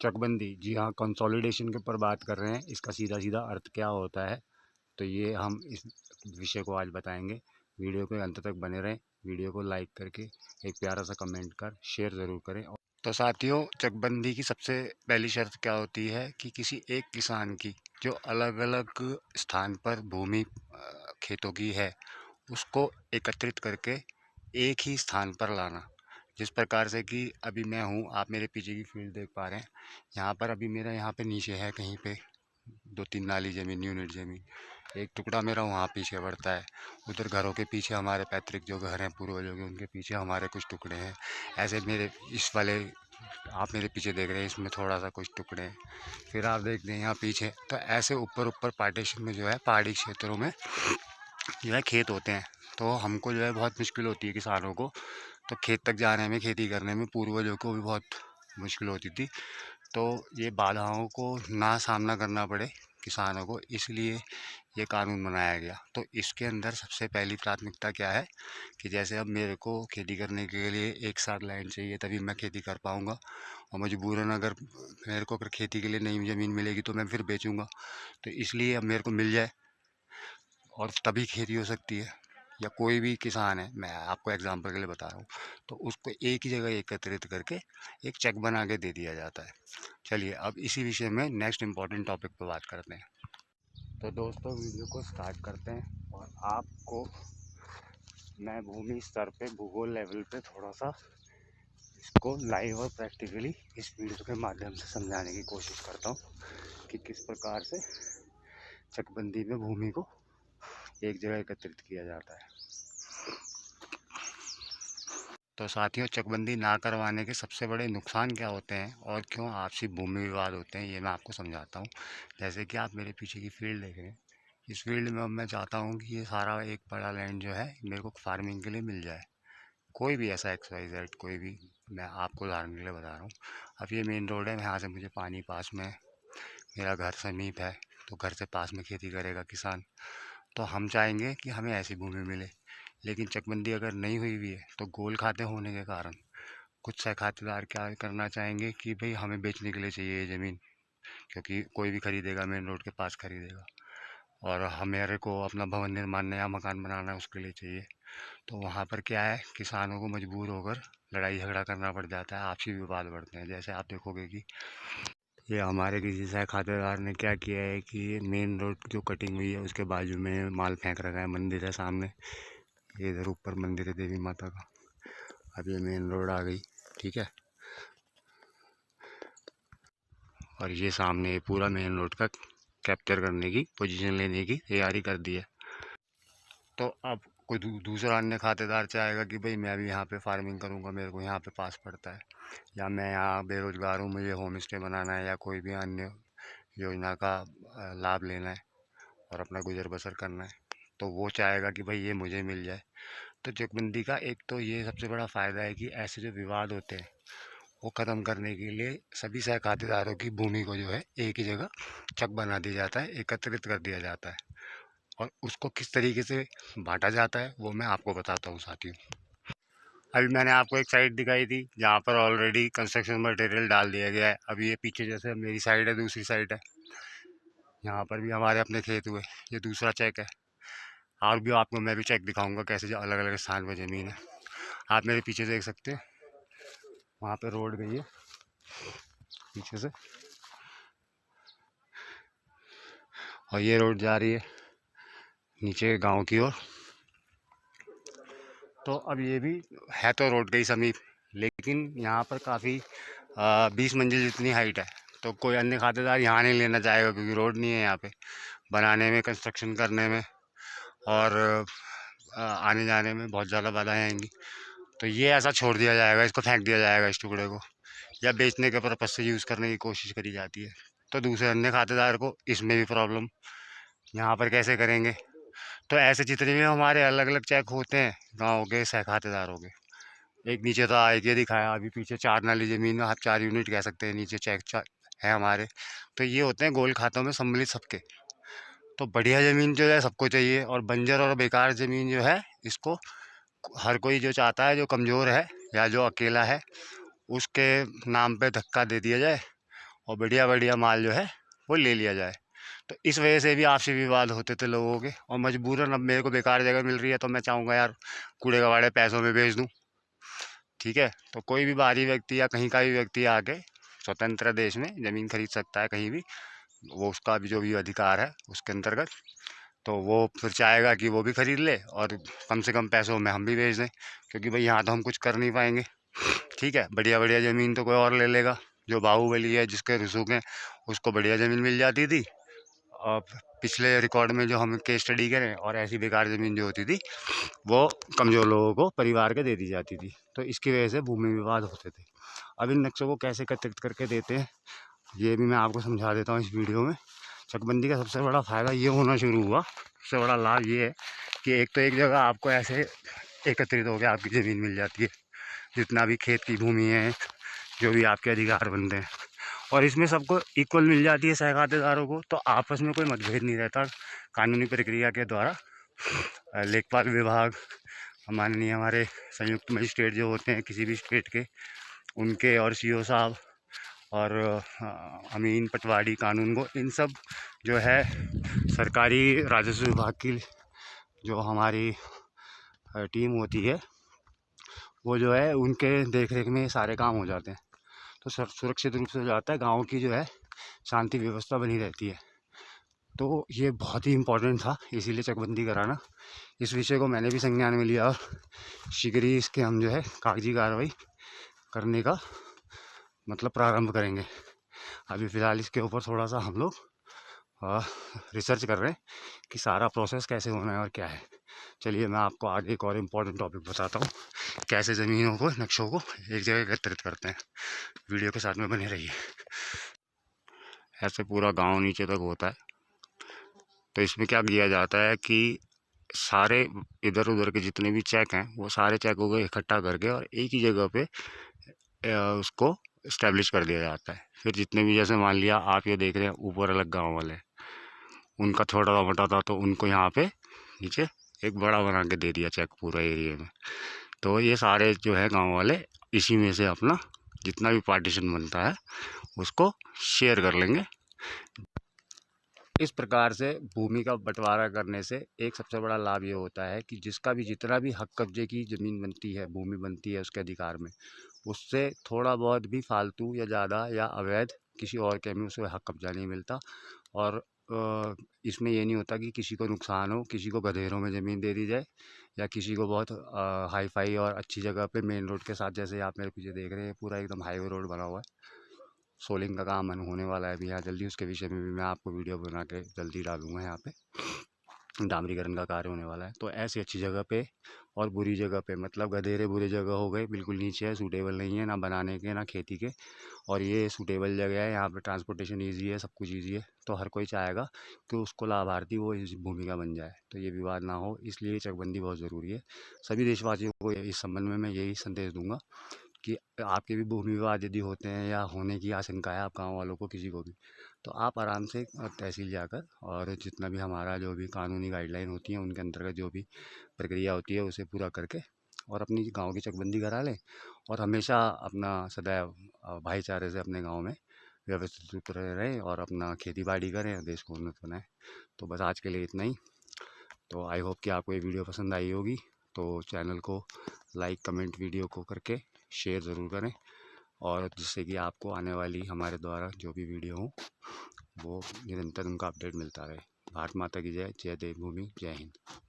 चकबंदी, जी हाँ, कंसोलिडेशन के ऊपर बात कर रहे हैं। इसका सीधा सीधा अर्थ क्या होता है, तो ये हम इस विषय को आज बताएंगे। वीडियो के अंत तक बने रहें। वीडियो को लाइक करके एक प्यारा सा कमेंट कर शेयर ज़रूर करें। तो साथियों, चकबंदी की सबसे पहली शर्त क्या होती है कि किसी एक किसान की जो अलग अलग स्थान पर भूमि खेतों की है, उसको एकत्रित करके एक ही स्थान पर लाना। जिस प्रकार से कि अभी मैं हूँ, आप मेरे पीछे की फील्ड देख पा रहे हैं। यहाँ पर अभी मेरा यहाँ पे नीचे है कहीं पे 2-3 नाली ज़मीन, यूनिट ज़मीन। एक टुकड़ा मेरा वहाँ पीछे बढ़ता है। उधर घरों के पीछे हमारे पैतृक जो घर हैं पूर्वजों के, उनके पीछे हमारे कुछ टुकड़े हैं। ऐसे मेरे इस वाले आप मेरे पीछे देख रहे हैं, इसमें थोड़ा सा कुछ टुकड़े हैं। फिर आप देखते हैं यहाँ पीछे, तो ऐसे ऊपर ऊपर पार्टीशन में जो है पहाड़ी क्षेत्रों में जो है खेत होते हैं। तो हमको जो है बहुत मुश्किल होती है किसानों को, तो खेत तक जाने में, खेती करने में पूर्वजों को भी बहुत मुश्किल होती थी। तो ये बाधाओं को ना सामना करना पड़े किसानों को, इसलिए ये कानून बनाया गया। तो इसके अंदर सबसे पहली प्राथमिकता क्या है कि जैसे अब मेरे को खेती करने के लिए एक साथ लैंड चाहिए, तभी मैं खेती कर पाऊँगा। और मजबूरन अगर मेरे को अगर खेती के लिए नई ज़मीन मिलेगी तो मैं फिर बेचूँगा। तो इसलिए अब मेरे को मिल जाए और तभी खेती हो सकती है। या कोई भी किसान है, मैं आपको एग्जांपल के लिए बता रहा हूँ, तो उसको एक ही जगह एकत्रित करके एक चेक बना के दे दिया जाता है। चलिए अब इसी विषय में नेक्स्ट इम्पॉर्टेंट टॉपिक पर बात करते हैं। तो दोस्तों, वीडियो को स्टार्ट करते हैं और आपको मैं भूमि स्तर पे, भूगोल लेवल पे थोड़ा सा इसको लाइव और प्रैक्टिकली इस वीडियो के माध्यम से समझाने की कोशिश करता हूँ कि किस प्रकार से चकबंदी में भूमि को एक जगह एकत्रित किया जाता है। तो साथियों, चकबंदी ना करवाने के सबसे बड़े नुकसान क्या होते हैं और क्यों आपसी भूमि विवाद होते हैं, ये मैं आपको समझाता हूँ। जैसे कि आप मेरे पीछे की फील्ड देख रहे हैं, इस फील्ड में अब मैं चाहता हूँ कि ये सारा एक बड़ा लैंड जो है मेरे को फार्मिंग के लिए मिल जाए। कोई भी ऐसा XYZ, कोई भी, मैं आपको उदाहरण के लिए बता रहा हूँ। अब ये मेन रोड है, यहाँ से मुझे पानी पास में है, मेरा घर समीप है, तो घर से पास में खेती करेगा किसान। तो हम चाहेंगे कि हमें ऐसी भूमि मिले। लेकिन चकबंदी अगर नहीं हुई हुई है तो गोल खाते होने के कारण कुछ खातेदार क्या करना चाहेंगे कि भाई हमें बेचने के लिए चाहिए ये ज़मीन, क्योंकि कोई भी खरीदेगा, मेन रोड के पास खरीदेगा, और हमारे को अपना भवन निर्माण, नया मकान बनाना है, उसके लिए चाहिए। तो वहाँ पर क्या है, किसानों को मजबूर होकर लड़ाई झगड़ा करना पड़ जाता है, आपसी विवाद बढ़ते हैं। जैसे आप देखोगे कि ये हमारे किसी से खातेदार ने क्या किया है कि मेन रोड जो कटिंग हुई है उसके बाजू में माल फेंक रखा है। मंदिर है सामने, इधर ऊपर मंदिर है देवी माता का। अब ये मेन रोड आ गई, ठीक है, और ये सामने पूरा मेन रोड का कैप्चर करने की, पोजीशन लेने की तैयारी कर दी है। तो अब कोई दूसरा अन्य खातेदार चाहेगा कि भाई मैं भी यहाँ पे फार्मिंग करूँगा, मेरे को यहाँ पे पास पड़ता है, या मैं यहाँ बेरोजगार हूँ, मुझे होम स्टे बनाना है, या कोई भी अन्य योजना का लाभ लेना है और अपना गुजर बसर करना है, तो वो चाहेगा कि भाई ये मुझे मिल जाए। तो चकबंदी का एक तो ये सबसे बड़ा फ़ायदा है कि ऐसे जो विवाद होते हैं वो ख़त्म करने के लिए सभी सह खातेदारों की भूमि को जो है एक ही जगह चक बना दिया जाता है, एकत्रित कर दिया जाता है। और उसको किस तरीके से बांटा जाता है वो मैं आपको बताता हूँ साथियों। अभी मैंने आपको एक साइड दिखाई थी जहाँ पर ऑलरेडी कंस्ट्रक्शन मटेरियल डाल दिया गया है। अभी ये पीछे जैसे मेरी साइड है, दूसरी साइड है, यहाँ पर भी हमारे अपने खेत हुए, ये दूसरा चेक है। और भी आपको मैं भी चेक दिखाऊंगा कैसे जो अलग अलग स्थान पर ज़मीन है। आप मेरे पीछे देख सकते हैं, वहाँ पे रोड गई है पीछे से, और ये रोड जा रही है नीचे गांव की ओर। तो अब ये भी है तो रोड के ही समीप, लेकिन यहाँ पर काफ़ी 20 मंजिल जितनी हाइट है, तो कोई अन्य खातेदार यहाँ नहीं लेना चाहेगा क्योंकि रोड नहीं है यहाँ पे बनाने में, कंस्ट्रक्शन करने में, और आने जाने में बहुत ज़्यादा बाधाएं आएंगी। तो ये ऐसा छोड़ दिया जाएगा, इसको फेंक दिया जाएगा इस टुकड़े को, या बेचने के पर्पज़ से यूज़ करने की कोशिश करी जाती है। तो दूसरे अन्य खातेदार को इसमें भी प्रॉब्लम, यहाँ पर कैसे करेंगे। तो ऐसे जितने भी हमारे अलग अलग चेक होते हैं गाँव के सह खातेदारों के, एक नीचे तो एक ये दिखाया, अभी पीछे 4 नाली ज़मीन में आप 4 यूनिट कह सकते हैं, नीचे चेक है हमारे। तो ये होते हैं गोल खातों में सम्मिलित सबके। तो बढ़िया ज़मीन जो है सबको चाहिए, और बंजर और बेकार ज़मीन जो है इसको हर कोई जो चाहता है, जो कमज़ोर है या जो अकेला है, उसके नाम पे धक्का दे दिया जाए और बढ़िया बढ़िया माल जो है वो ले लिया जाए। तो इस वजह से भी आपसी विवाद होते थे लोगों के, और मजबूरन अब मेरे को बेकार जगह मिल रही है तो मैं चाहूँगा यार कूड़े कबाड़े पैसों में बेच दूँ। ठीक है, तो कोई भी बाहरी व्यक्ति या कहीं का भी व्यक्ति आके स्वतंत्र देश में ज़मीन खरीद सकता है कहीं भी, वो उसका भी जो भी अधिकार है उसके अंतर्गत। तो वो फिर चाहेगा कि वो भी खरीद ले और कम से कम पैसों में हम भी बेच दें, क्योंकि भाई यहाँ तो हम कुछ कर नहीं पाएंगे। ठीक है, बढ़िया बढ़िया ज़मीन तो कोई और ले लेगा। जो बाहुबली है जिसके रसूख हैं उसको बढ़िया ज़मीन मिल जाती थी, और पिछले रिकॉर्ड में जो हम केस स्टडी करें, और ऐसी बेकार ज़मीन जो होती थी वो कमज़ोर लोगों को परिवार के दे दी जाती थी। तो इसकी वजह से भूमि विवाद होते थे। अब इन नक्शों को कैसे एकत्रित करके देते हैं ये भी मैं आपको समझा देता हूँ इस वीडियो में। चकबंदी का सबसे बड़ा फ़ायदा ये होना शुरू हुआ, सबसे बड़ा लाभ ये है कि एक तो एक जगह आपको ऐसे एकत्रित होकर आपकी ज़मीन मिल जाती है, जितना भी खेत की भूमि है, जो भी आपके अधिकार बनते हैं, और इसमें सबको इक्वल मिल जाती है सहखातेदारों को। तो आपस में कोई मतभेद नहीं रहता। कानूनी प्रक्रिया के द्वारा लेखपाल विभाग, माननीय हमारे संयुक्त मजिस्ट्रेट जो होते हैं किसी भी स्टेट के, उनके और सीओ साहब और अमीन पटवारी कानून को, इन सब जो है सरकारी राजस्व विभाग की जो हमारी टीम होती है वो जो है उनके देख रेख में सारे काम हो जाते हैं। तो सुरक्षित रूप से हो जाता है, गांव की जो है शांति व्यवस्था बनी रहती है। तो ये बहुत ही इम्पोर्टेंट था, इसीलिए चकबंदी कराना। इस विषय को मैंने भी संज्ञान में लिया और शीघ्र ही इसके हम जो है कागजी कार्रवाई करने का मतलब प्रारंभ करेंगे। अभी फ़िलहाल इसके ऊपर थोड़ा सा हम लोग रिसर्च कर रहे हैं कि सारा प्रोसेस कैसे होना है और क्या है। चलिए मैं आपको आगे एक और इम्पोर्टेंट टॉपिक बताता हूँ, कैसे ज़मीनों को, नक्शों को एक जगह एकत्रित करते हैं। वीडियो के साथ में बने रहिए। ऐसे पूरा गांव नीचे तक होता है। तो इसमें क्या किया जाता है कि सारे इधर उधर के जितने भी चेक हैं वो सारे चेकों को इकट्ठा करके और एक ही जगह पे उसको इस्टेब्लिश कर दिया जाता है। फिर जितने भी, जैसे मान लिया आप ये देख रहे हैं ऊपर अलग गांव वाले, उनका थोड़ा मोटा था तो उनको यहाँ पे नीचे एक बड़ा बना के दे दिया चेक पूरा एरिया में। तो ये सारे जो है गांव वाले इसी में से अपना जितना भी पार्टीशन बनता है उसको शेयर कर लेंगे। इस प्रकार से भूमि का बंटवारा करने से एक सबसे बड़ा लाभ ये होता है कि जिसका भी जितना भी हक कब्जे की ज़मीन बनती है, भूमि बनती है उसके अधिकार में, उससे थोड़ा बहुत भी फालतू या ज़्यादा या अवैध किसी और के में उसे हक कब्जा नहीं मिलता। और इसमें ये नहीं होता कि किसी को नुकसान हो, किसी को गधेरों में ज़मीन दे दी जाए, या किसी को बहुत हाई फाई और अच्छी जगह पे मेन रोड के साथ, जैसे आप मेरे पीछे देख रहे हैं पूरा एकदम हाईवे रोड बना हुआ है। सोलिंग का काम होने वाला है अभी यहाँ जल्दी, उसके विषय में भी मैं आपको वीडियो बना के जल्दी डालूंगा। यहाँ पे डामरीकरण का कार्य होने वाला है। तो ऐसी अच्छी जगह पे और बुरी जगह पे, मतलब गधेरे बुरी जगह हो गए, बिल्कुल नीचे है, सूटेबल नहीं है ना बनाने के ना खेती के, और ये सूटेबल जगह है, यहाँ पे ट्रांसपोर्टेशन ईजी है, सब कुछ ईजी है। तो हर कोई चाहेगा कि उसको लाभार्थी वो इस भूमि का बन जाए, तो ये विवाद ना हो, इसलिए चकबंदी बहुत ज़रूरी है। सभी देशवासियों को इस संबंध में मैं यही संदेश दूंगा कि आपके भी भूमि विवाद यदि होते हैं या होने की आशंका है आप गाँव वालों को किसी को भी, तो आप आराम से तहसील जाकर और जितना भी हमारा जो भी कानूनी गाइडलाइन होती है उनके अंतर्गत जो भी प्रक्रिया होती है उसे पूरा करके और अपनी गांव की चकबंदी करा लें। और हमेशा अपना सदैव भाईचारे से अपने गांव में व्यवस्थित रूप से रहें और अपना खेती बाड़ी करें और देश को उन्नत बनाएं। तो बस आज के लिए इतना ही। तो आई होप कि आपको ये वीडियो पसंद आई होगी। तो चैनल को लाइक कमेंट वीडियो को करके शेयर ज़रूर करें, और जिससे कि आपको आने वाली हमारे द्वारा जो भी वीडियो हो वो निरंतर उनका अपडेट मिलता रहे। भारत माता की जय। जय देवभूमि। जय हिंद।